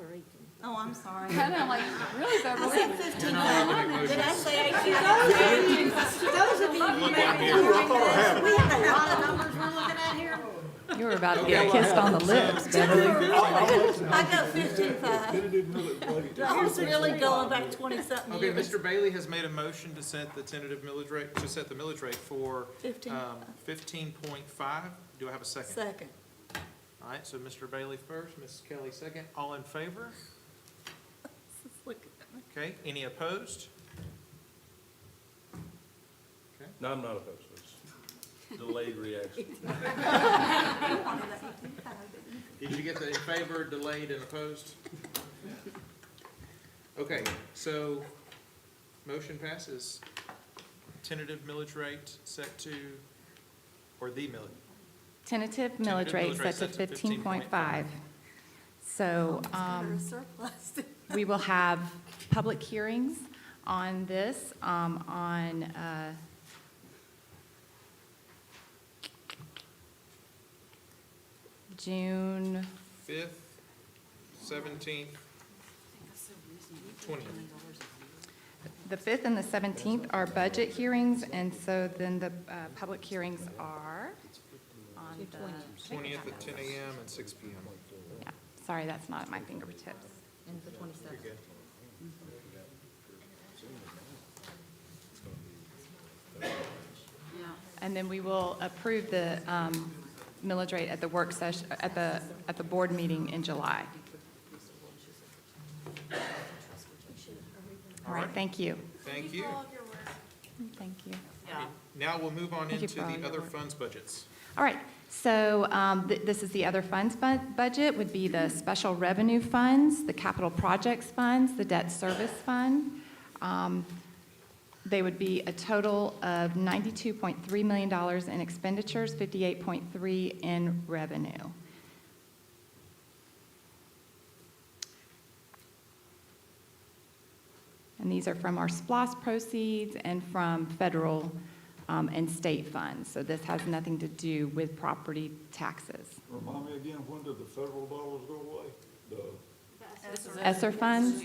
or 18? Oh, I'm sorry. I know, like, really, I Beverly? said 15.5. Did I say 18.5? Those of you who may be We have a lot of numbers we're looking at here. You were about to get kissed on the lips, Beverly. I go 15.5. Tentative millage rate. Who's really going back 20-something okay, years? Mr. Bailey has made a motion to set the tentative millage rate, to set the millage rate for 15.5. Do I have a second? Second. All right, so Mr. Bailey first, Mrs. Kelly second. All in favor? Look at me. Okay, any opposed? Okay. No, I'm not opposed. It's delayed reaction. You wanted that 18.5, didn't you? Did you get the in favor, delayed, and opposed? Okay, so motion passes. Tentative millage rate set to, or the millage. Tentative millage rate set to 15.5. So Or a surplus. we will have public hearings on this on June 5th, 17th, 20th. The 5th and the 17th are budget hearings, and so then the public hearings are on the... 20th at 10 a.m. and 6 p.m. Yeah, sorry, that's not at my fingertips. And the 27th. You're good. And then we will approve the millage rate at the work session, at the board meeting in July. All right, thank you. Thank you. Thank you. Now we'll move on Thank you into for all the your other work. funds budgets. All right, so this is the other funds budget, would be the special revenue funds, the capital projects funds, the debt service fund. They would be a total of $92.3 million in expenditures, $58.3 in revenue. And these are from our SPLOST proceeds and from federal and state funds. So this has nothing to do with property taxes. Remind me again, when did the federal dollars go away? ESSER funds,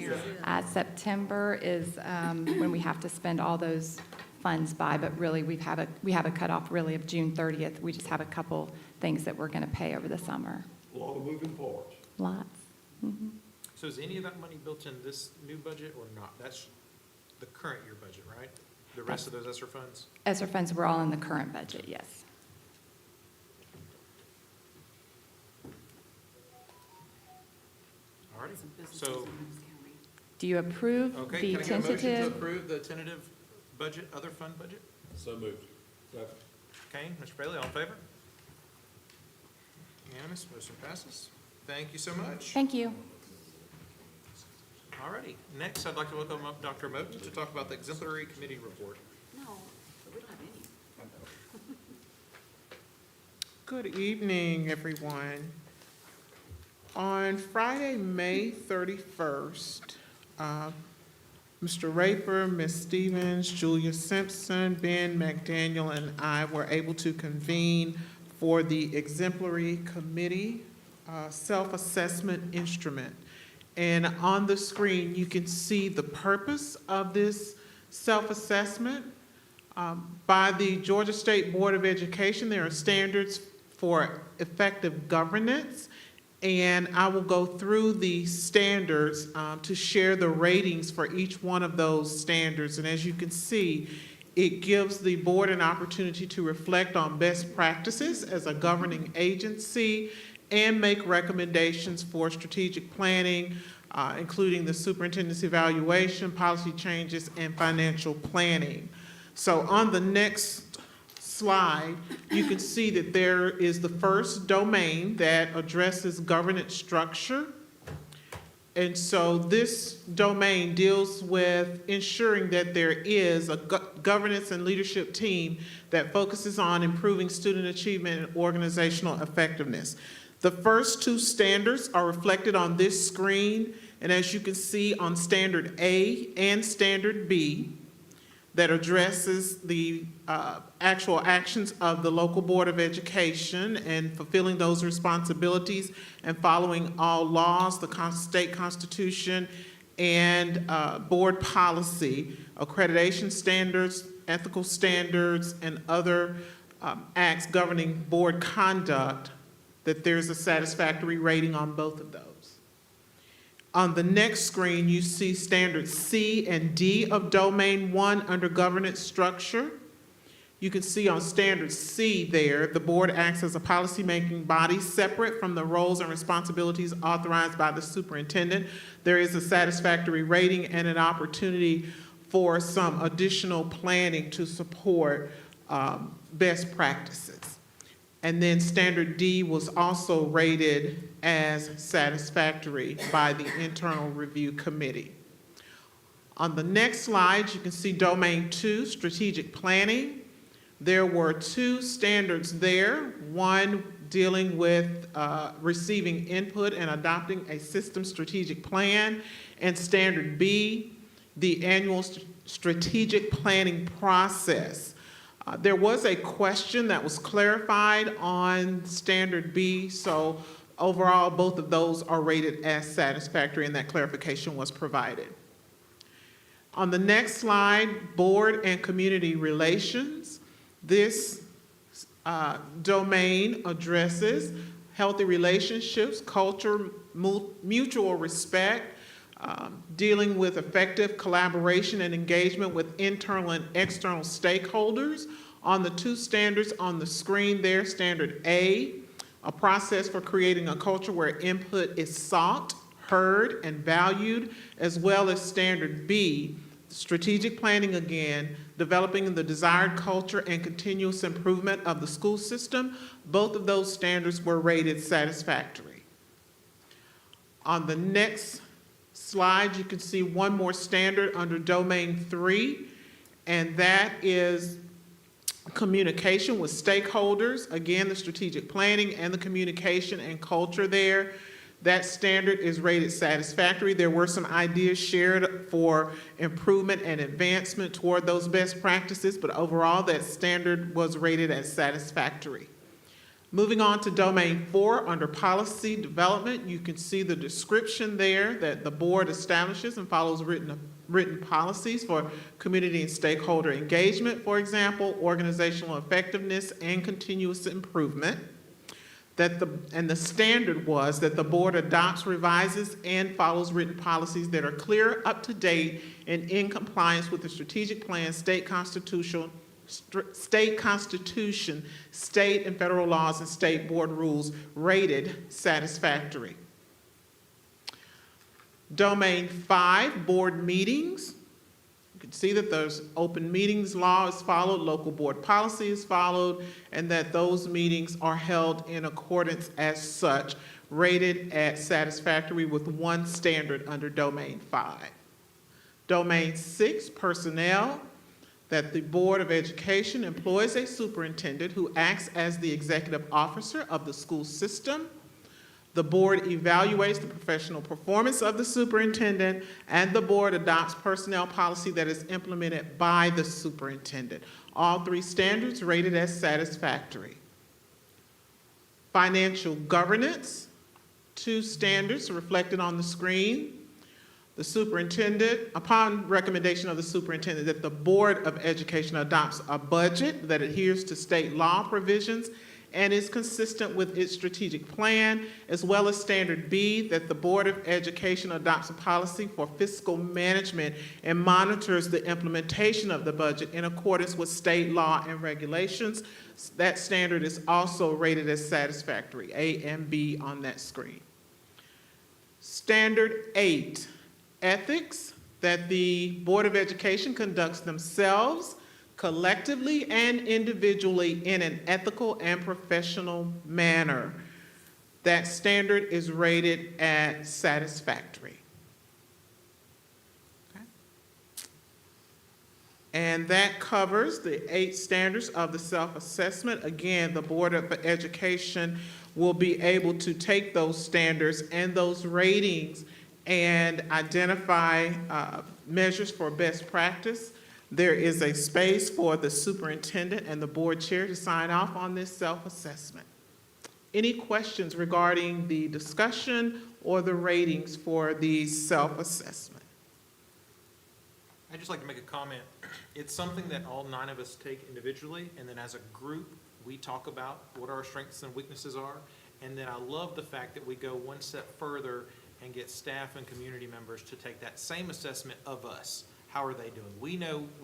September is when we have to spend all those funds by, but really we have a cutoff really of June 30th. We just have a couple things that we're going to pay over the summer. A lot of moving parts. Lots. Mhm. So is any of that money built in this new budget or not? That's the current year budget, right? The rest of those ESSER funds? ESSER funds were all in the current budget, yes. All right. Some businesses So, in this county. Do you approve okay, the can I get a motion to tentative? approve the tentative budget, other fund budget? So moved. Kane, Mr. Bailey, all in favor? Unanimous, motion passes. Thank you so much. Thank you. All righty. Next, I'd like to welcome up Dr. Moten to talk about the exemplary committee report. No, but we don't have any. Good evening, everyone. On Friday, May 31st, Mr. Raper, Ms. Stevens, Julia Simpson, Ben McDaniel, and I were able to convene for the exemplary committee self-assessment instrument. And on the screen, you can see the purpose of this self-assessment. By the Georgia State Board of Education, there are standards for effective governance, and I will go through the standards to share the ratings for each one of those standards. And as you can see, it gives the board an opportunity to reflect on best practices as a governing agency and make recommendations for strategic planning, including the superintendent's evaluation, policy changes, and financial planning. So on the next slide, you can see that there is the first domain that addresses governance structure. And so this domain deals with ensuring that there is a governance and leadership team that focuses on improving student achievement and organizational effectiveness. The first two standards are reflected on this screen, and as you can see on Standard A and Standard B, that addresses the actual actions of the local Board of Education and fulfilling those responsibilities and following all laws, the state constitution, and board policy, accreditation standards, ethical standards, and other acts governing board conduct, that there's a satisfactory rating on both of those. On the next screen, you see standards C and D of Domain 1 under governance structure. You can see on standard C there, the board acts as a policymaking body separate from the roles and responsibilities authorized by the superintendent. There is a satisfactory rating and an opportunity for some additional planning to support best practices. And then standard D was also rated as satisfactory by the internal review committee. On the next slide, you can see domain 2, strategic planning. There were two standards there, one dealing with receiving input and adopting a system strategic plan, and standard B, the annual strategic planning process. There was a question that was clarified on standard B, so Overall, both of those are rated as satisfactory, and that clarification was provided. On the next slide, board and community relations. This domain addresses healthy relationships, culture, mutual respect, dealing with effective collaboration and engagement with internal and external stakeholders. On the two standards on the screen there, Standard A, a process for creating a culture where input is sought, heard, and valued, as well as Standard B, strategic planning again, developing the desired culture and continuous improvement of the school system. Both of those standards were rated satisfactory. On the next slide, you can see one more standard under Domain 3, and that is communication with stakeholders. Again, the strategic planning and the communication and culture there. That standard is rated satisfactory. There were some ideas shared for improvement and advancement toward those best practices, but overall that standard was rated as satisfactory. Moving on to Domain 4, under policy development, you can see the description there that the board establishes and follows written policies for community and stakeholder engagement, for example, organizational effectiveness and continuous improvement. And the standard was that the board adopts, revises, and follows written policies that are clear, up to date, and in compliance with the strategic plan, state constitution, state and federal laws, and state board rules, rated satisfactory. Domain 5, board meetings. You can see that those open meetings law is followed, local board policy is followed, and that those meetings are held in accordance as such, rated at satisfactory with one standard under Domain 5. Domain 6, personnel, that the Board of Education employs a superintendent who acts as the executive officer of the school system. The board evaluates the professional performance of the superintendent, and the board adopts personnel policy that is implemented by the superintendent. All three standards rated as satisfactory. Financial governance, two standards reflected on the screen. The superintendent, upon recommendation of the superintendent, that the Board of Education adopts a budget that adheres to state law provisions and is consistent with its strategic plan, as well as Standard B, that the Board of Education adopts a policy for fiscal management and monitors the implementation of the budget in accordance with state law and regulations. That standard is also rated as satisfactory, A and B on that screen. Standard 8, ethics, that the Board of Education conducts themselves collectively and individually in an ethical and professional manner. That standard is rated as satisfactory. Okay. And that covers the 8 standards of the self-assessment. Again, the Board of Education will be able to take those standards and those ratings and identify measures for best practice. There is a space for the superintendent and the board chair to sign off on this self-assessment. Any questions regarding the discussion or the ratings for the self-assessment? I'd just like to make a comment. It's something that all 9 of us take individually, and then as a group, we talk about what our strengths and weaknesses are. And then I love the fact that we go one step further and get staff and community members to take that same assessment of us. How are they doing? We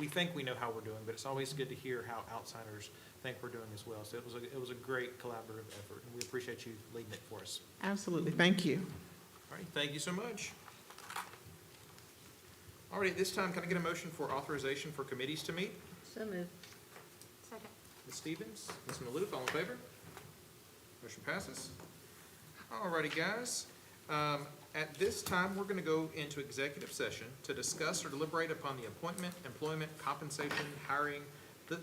think we know how we're doing, but it's always good to hear how outsiders think we're doing as well. So it was a great collaborative effort, and we appreciate you leading it for us. Absolutely, thank you. All right, thank you so much. All right, at this time, can I get a motion for authorization for committees to meet? So moved. Second. Ms. Stevens, Ms. Maloof, all in favor? Motion passes. All righty, guys. At this time, we're going to go into executive session to discuss or deliberate upon the appointment, employment, compensation, hiring,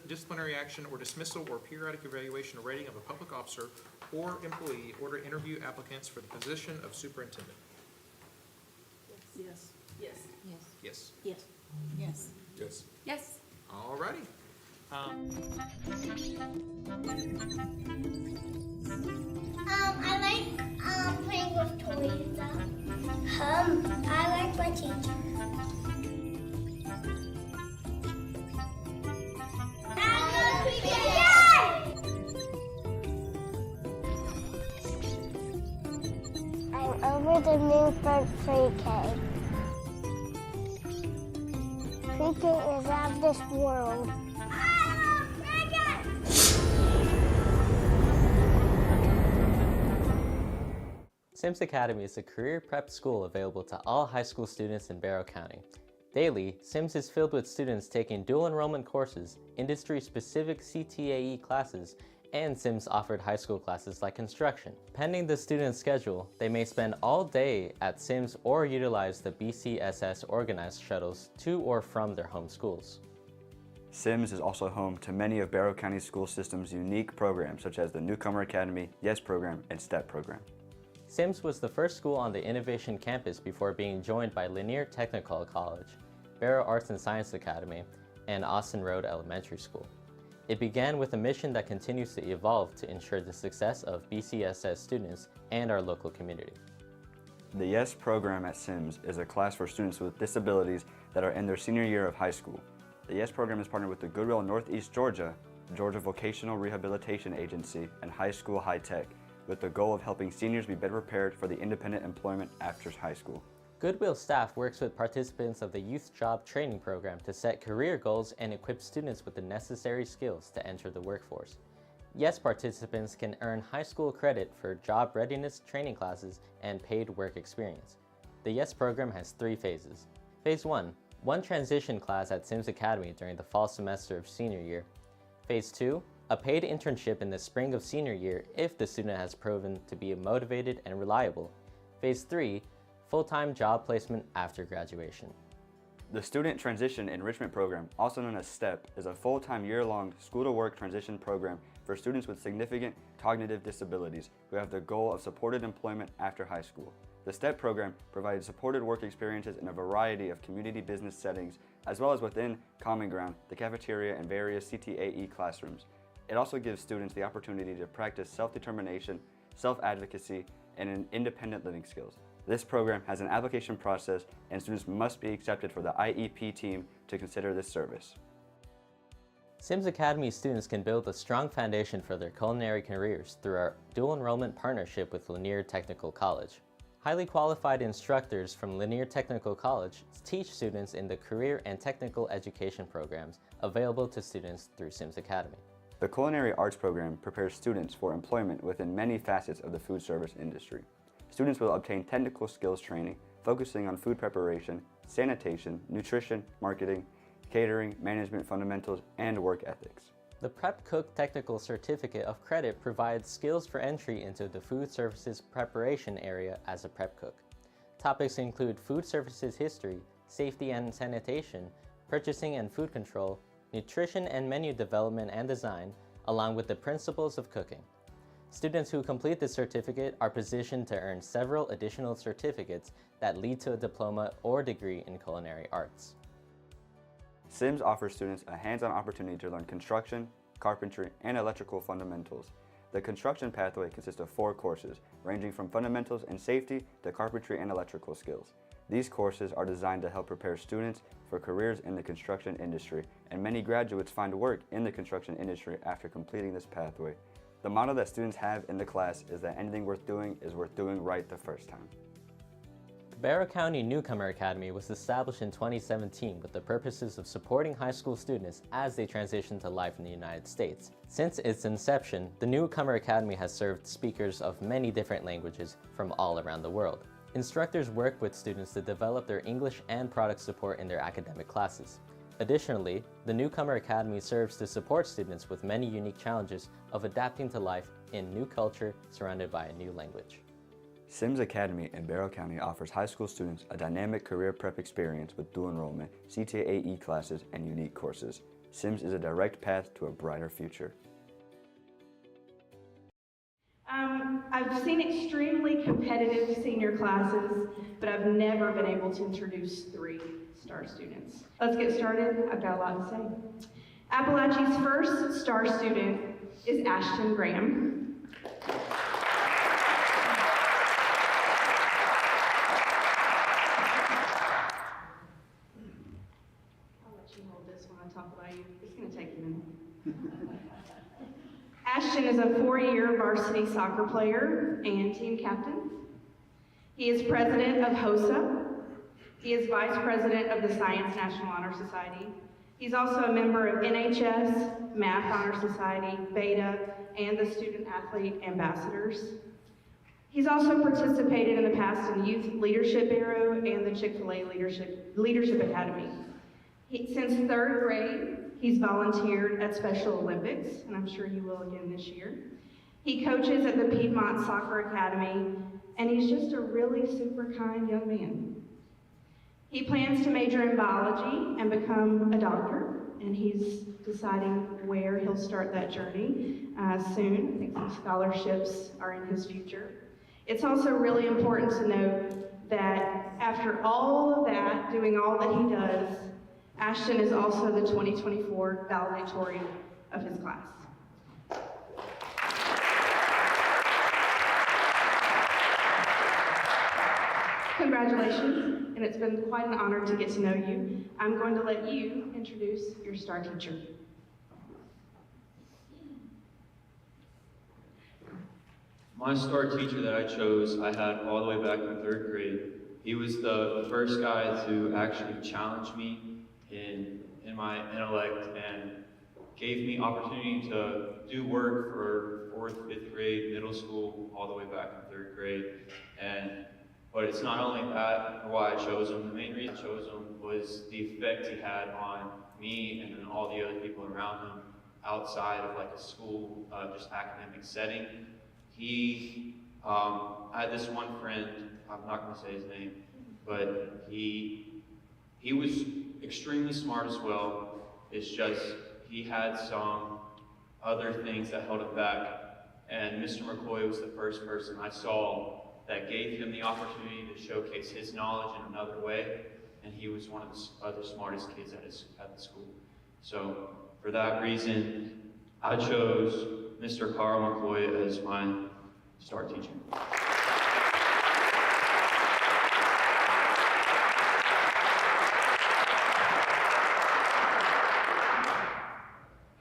disciplinary action, or dismissal, or periodic evaluation or rating of a public officer or employee, or to interview applicants for the position of superintendent. Yes. Yes. Yes. Yes. Yes. Yes. Yes. Yes. All righty. I like the Newburgh Pre-K. Pre-K is out of this world. Sims Academy is a career prep school available to all high school students in Barrow County. Daily, Sims is filled with students taking dual enrollment courses, industry-specific CTAE classes, and Sims offered high school classes like construction. Pending the student's schedule, they may spend all day at Sims or utilize the BCSS organized shuttles to or from their home schools. Sims is also home to many of Barrow County school system's unique programs such as the Newcomer Academy, YES program, and STEP program. Sims was the first school on the Innovation Campus before being joined by Lanier Technical College, Barrow Arts and Science Academy, and Austin Road Elementary School. It began with a mission that continues to evolve to ensure the success of BCSS students and our local community. The YES program at Sims is a class for students with disabilities that are in their senior year of high school. The YES program is partnered with the Goodwill Northeast Georgia, Georgia Vocational Rehabilitation Agency, and High School High Tech, with the goal of helping seniors be better prepared for the independent employment after high school. Goodwill staff works with participants of the Youth Job Training Program to set career goals and equip students with the necessary skills to enter the workforce. YES participants can earn high school credit for job readiness training classes and paid work experience. The YES program has 3 phases. Phase 1, one transition class at Sims Academy during the fall semester of senior year. Phase 2, a paid internship in the spring of senior year if the student has proven to be motivated and reliable. Phase 3, full-time job placement after graduation. The Student Transition Enrichment Program, also known as STEP, is a full-time year-long school-to-work transition program for students with significant cognitive disabilities who have the goal of supported employment after high school. The STEP program provides supported work experiences in a variety of community business settings, as well as within Common Ground, the cafeteria, and various CTAE classrooms. It also gives students the opportunity to practice self-determination, self-advocacy, and independent living skills. This program has an application process, and students must be accepted for the IEP team to consider this service. Sims Academy students can build a strong foundation for their culinary careers through our dual enrollment partnership with Lanier Technical College. Highly qualified instructors from Lanier Technical College teach students in the career and technical education programs available to students through Sims Academy. The Culinary Arts program prepares students for employment within many facets of the food service industry. Students will obtain technical skills training, focusing on food preparation, sanitation, nutrition, marketing, catering, management fundamentals, and work ethics. The Prep Cook Technical Certificate of Credit provides skills for entry into the food services preparation area as a prep cook. Topics include food services history, safety and sanitation, purchasing and food control, nutrition and menu development and design, along with the principles of cooking. Students who complete this certificate are positioned to earn several additional certificates that lead to a diploma or degree in culinary arts. Sims offers students a hands-on opportunity to learn construction, carpentry, and electrical fundamentals. The construction pathway consists of 4 courses, ranging from fundamentals and safety to carpentry and electrical skills. These courses are designed to help prepare students for careers in the construction industry, and many graduates find work in the construction industry after completing this pathway. The motto that students have in the class is that anything worth doing is worth doing right the first time. The Barrow County Newcomer Academy was established in 2017 with the purposes of supporting high school students as they transition to life in the United States. Since its inception, the Newcomer Academy has served speakers of many different languages from all around the world. Instructors work with students to develop their English and product support in their academic classes. Additionally, the Newcomer Academy serves to support students with many unique challenges of adapting to life in new culture surrounded by a new language. Sims Academy in Barrow County offers high school students a dynamic career prep experience with dual enrollment, CTAE classes, and unique courses. Sims is a direct path to a brighter future. I've seen extremely competitive senior classes, but I've never been able to introduce 3 STAR students. Let's get started. I've got a lot to say. Appalachia's first STAR student is Ashton Graham. I'll let you hold this when I talk about you. It's going to take a minute. Ashton is a 4-year varsity soccer player and team captain. He is president of HOSA. He is vice president of the Science National Honor Society. He's also a member of NHS, Math Honor Society, Beta, and the Student Athlete Ambassadors. He's also participated in the past in the Youth Leadership Bureau and the Chick-fil-A Leadership Academy. Since 3rd grade, he's volunteered at Special Olympics, and I'm sure he will again this year. He coaches at the Piedmont Soccer Academy, and he's just a really super kind young man. He plans to major in biology and become a doctor, and he's deciding where he'll start that journey soon. I think some scholarships are in his future. It's also really important to note that after all of that, doing all that he does, Ashton is also the 2024 valedictorian of his class. Congratulations, and it's been quite an honor to get to know you. I'm going to let you introduce your star teacher. My star teacher that I chose, I had all the way back in 3rd grade. He was the first guy to actually challenge me in my intellect and gave me opportunity to do work for 4th, 5th grade, middle school, all the way back in 3rd grade. But it's not only that or why I chose him. The main reason I chose him was the effect he had on me and then all the other people around him outside of like a school, just academic setting. I had this one friend, I'm not gonna say his name, but he was extremely smart as well. It's just, he had some other things that held him back. And Mr. McCoy was the first person I saw that gave him the opportunity to showcase his knowledge in another way. And he was one of the other smartest kids at the school. So for that reason, I chose Mr. Carl McCoy as my star teacher.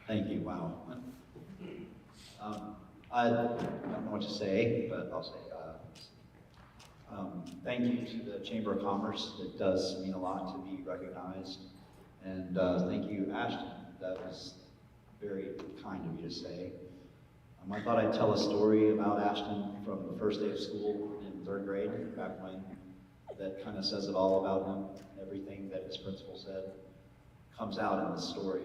Thank you, wow. I don't know what to say, but I'll say thank you to the Chamber of Commerce. It does mean a lot to be recognized. And thank you, Ashton. That was very kind of you to say. I thought I'd tell a story about Ashton from the first day of school in 3rd grade, back when, that kind of says it all about him. Everything that his principal said comes out in the story.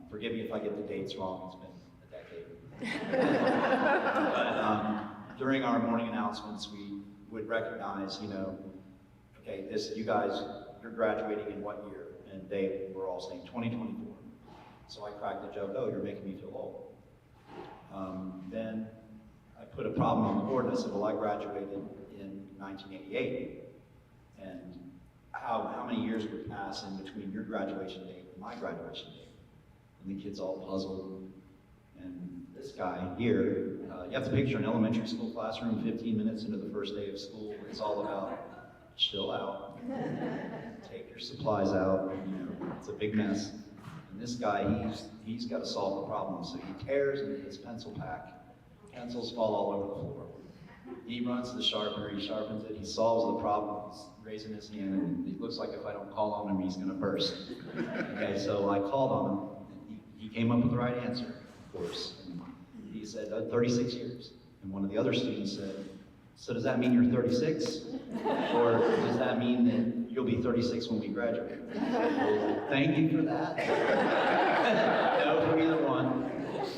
Forgive me if I get the dates wrong, it's been a decade. But during our morning announcements, we would recognize, okay, you guys, you're graduating in what year? And they were all saying 2024. So I cracked the joke, oh, you're making me feel old. Then I put a problem on the board and I said, well, I graduated in 1988. And how many years would pass in between your graduation date and my graduation date? And the kids all puzzled. And this guy here, you have to picture an elementary school classroom 15 minutes into the first day of school. It's all about chill out, take your supplies out, it's a big mess. And this guy, he's got to solve the problem. So he tears into his pencil pack. Pencils fall all over the floor. He runs to the sharpener, he sharpens it, he solves the problem. He's raising his hand, and it looks like if I don't call on him, he's gonna burst. Okay, so I called on him, and he came up with the right answer, of course. And he said, 36 years. And one of the other students said, so does that mean you're 36? Or does that mean that you'll be 36 when we graduate? Well, thank you for that. No, for either one.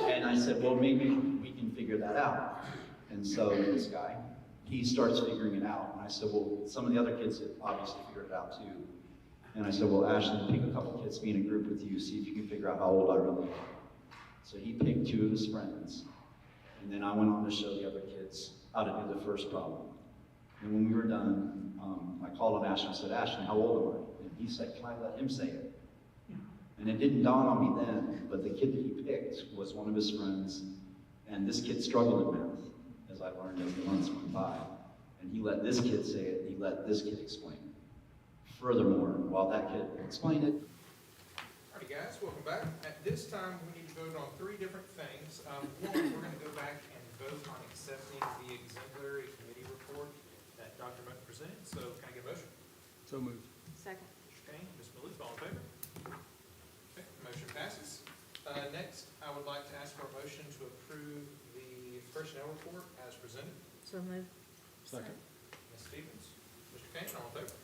And I said, well, maybe we can figure that out. And so this guy, he starts figuring it out. And I said, well, some of the other kids have obviously figured it out too. And I said, well, Ashton, pick a couple kids to be in a group with you, see if you can figure out how old I really am. So he picked 2 of his friends. And then I went on to show the other kids how to do the first problem. And when we were done, I called on Ashton and said, Ashton, how old am I? And he said, can I let him say it? And it didn't dawn on me then, but the kid that he picked was one of his friends. And this kid struggled in math, as I learned as the months went by. And he let this kid say it, and he let this kid explain it. Furthermore, while that kid explained it. All right, guys, welcome back. At this time, we need to vote on 3 different things. One, we're going to go back and vote on accepting the exemplary committee report that Dr. Moten presented, so can I get a motion? So moved. Second. Mr. Kane, Ms. Malik, all in favor? Okay, motion passes. Next, I would like to ask for a motion to approve the personnel report as presented. So moved. Second. Ms. Stevens, Mr. Kane, all in favor?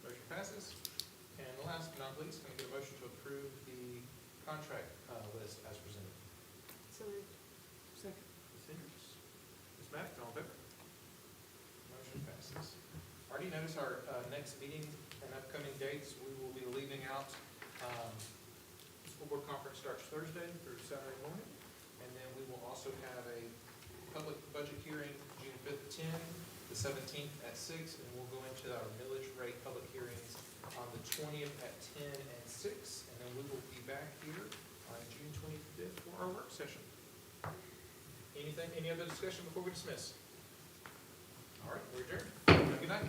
Motion passes. And last but not least, can I get a motion to approve the contract list as presented? So moved. Second. Ms. Hendricks, Ms. Maddox, all in favor? Motion passes. Already notice our next meeting and upcoming dates. We will be leaving out, school board conference starts Thursday through Saturday morning. And then we will also have a public budget hearing June 5th at 10, the 17th at 6, and we'll go into our millage rate public hearings on the 20th at 10 and 6. And then we will be back here on June 25th for our work session. Any other discussion before we dismiss? All right, we're adjourned. Have a good night.